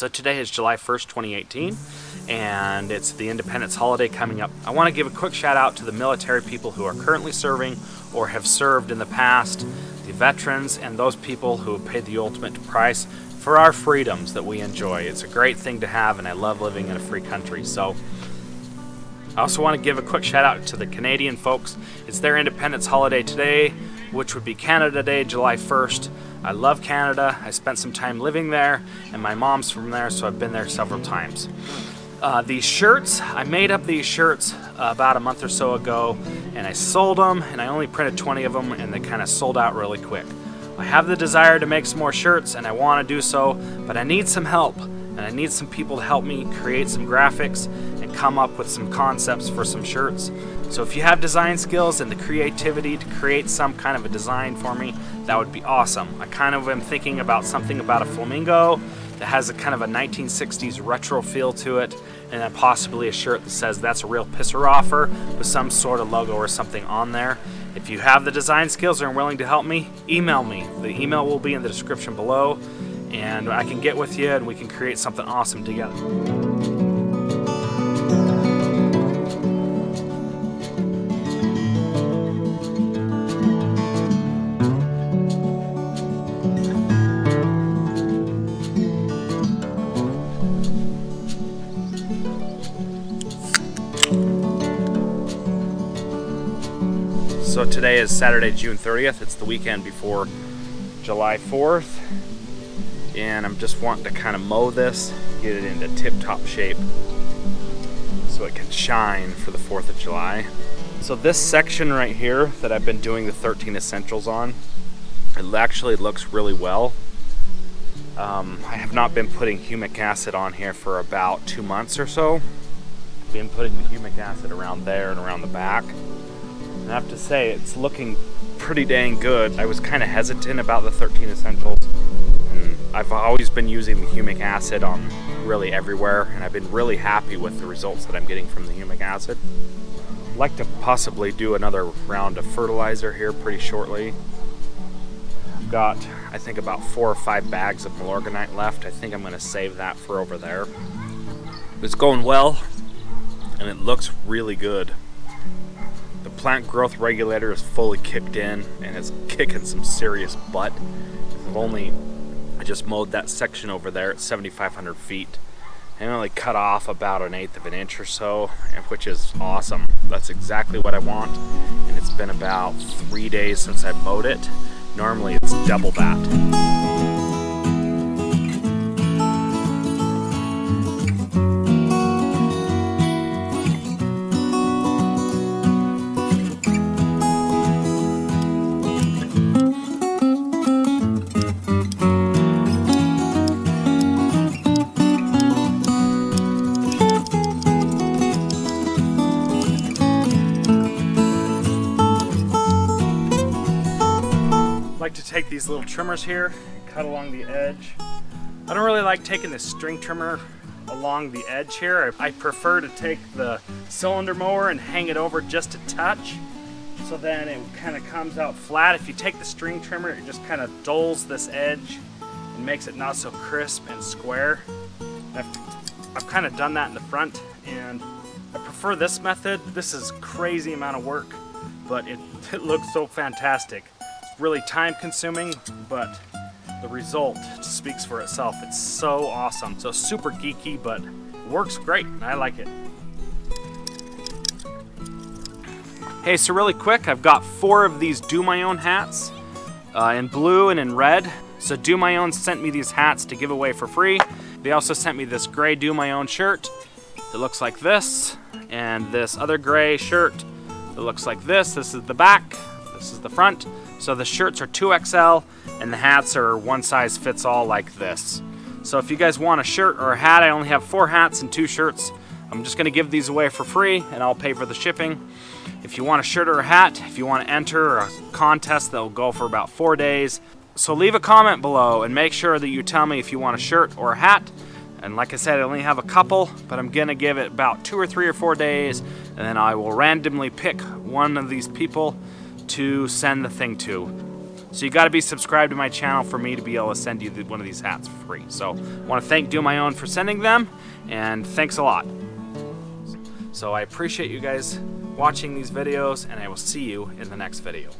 So today is July 1st, 2018, and it's the Independence holiday coming up. I want to give a quick shout out to the military people who are currently serving or have served in the past, the veterans, and those people who have paid the ultimate price for our freedoms that we enjoy. It's a great thing to have, and I love living in a free country. So I also want to give a quick shout out to the Canadian folks. It's their Independence holiday today, which would be Canada Day, July 1st. I love Canada. I spent some time living there, and my mom's from there, so I've been there several times. These shirts, I made up these shirts about a month or so ago, and I sold them, and I only printed 20 of them, and they kind of sold out really quick. I have the desire to make some more shirts, and I want to do so, but I need some help, and I need some people to help me create some graphics and come up with some concepts for some shirts. So if you have design skills and the creativity to create some kind of a design for me, that would be awesome. I kind of am thinking about something about a flamingo that has a kind of a 1960s retro feel to it, and then possibly a shirt that says "That's a real pisser offer" with some sort of logo or something on there. If you have the design skills and are willing to help me, email me. The email will be in the description below, and I can get with you and we can create something awesome together. So today is Saturday, June 30th. It's the weekend before July 4th. And I'm just wanting to kind of mow this, get it into tip-top shape so it can shine for the 4th of July. So this section right here that I've been doing the 13 essentials on, it actually looks really well. I have not been putting humic acid on here for about 2 months or so. Been putting the humic acid around there and around the back. I have to say, it's looking pretty dang good. I was kind of hesitant about the 13 essentials, and I've always been using the humic acid on really everywhere, and I've been really happy with the results that I'm getting from the humic acid. I'd like to possibly do another round of fertilizer here pretty shortly. I've got, I think, about 4 or 5 bags of Milorganite left. I think I'm going to save that for over there. It's going well, and it looks really good. The plant growth regulator is fully kicked in, and it's kicking some serious butt. I just mowed that section over there at 7,500 feet. I only cut off about 1/8 of an inch or so, which is awesome. That's exactly what I want, and it's been about 3 days since I mowed it. Normally it's double that. Like to take these little trimmers here and cut along the edge. I don't really like taking this string trimmer along the edge here. I prefer to take the cylinder mower and hang it over just a touch, so then it kind of comes out flat. If you take the string trimmer, it just kind of dulls this edge and makes it not so crisp and square. I've kind of done that in the front, and I prefer this method. This is a crazy amount of work, but it looks so fantastic. Really time consuming, but the result speaks for itself. It's so awesome. So super geeky, but works great. I like it. Hey, so really quick, I've got 4 of these Do My Own hats in blue and in red. So Do My Own sent me these hats to give away for free. They also sent me this gray Do My Own shirt that looks like this, and this other gray shirt that looks like this. This is the back, this is the front. So the shirts are 2XL and the hats are one size fits all like this. So if you guys want a shirt or a hat, I only have 4 hats and 2 shirts. I'm just gonna give these away for free and I'll pay for the shipping. If you want a shirt or a hat, if you want to enter a contest that will go for about 4 days, so leave a comment below and make sure that you tell me if you want a shirt or a hat. And like I said, I only have a couple, but I'm gonna give it about 2 or 3 or 4 days, and then I will randomly pick one of these people to send the thing to. So you got to be subscribed to my channel for me to be able to send you one of these hats for free. So I want to thank Do My Own for sending them, and thanks a lot. So I appreciate you guys watching these videos, and I will see you in the next video.